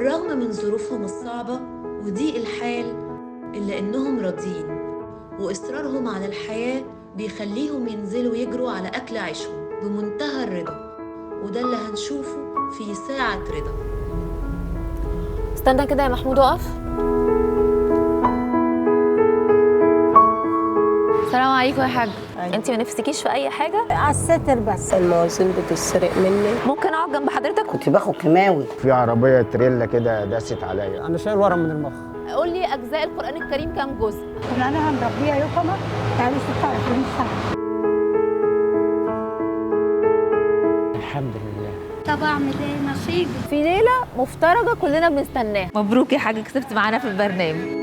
وبالرغم من ظروفهم الصعبة وضيق الحال إلا إنهم راضيين، وإصرارهم على الحياة بيخليهم ينزلوا يجروا على أكل عيشهم بمنتهى الرضا، وده اللي هنشوفه في ساعة رضا. استنى كده يا محمود، اقف. السلام عليكم يا حاج. انت ما نفسكيش في اي حاجه؟ على الستر بس. الموازين بتتسرق مني. ممكن اقعد جنب حضرتك؟ كنت باخد كيماوي. في عربيه تريلا كده داست عليا. انا شايل ورم من المخ. قول لي اجزاء القران الكريم كام جزء؟ كنا انا مربيه يقمه بقالي 26 سنه. الحمد لله. طب اعمل ايه؟ نصيبي. في ليله مفترجه كلنا بنستناها. مبروك يا حاج، كسبت معانا في البرنامج.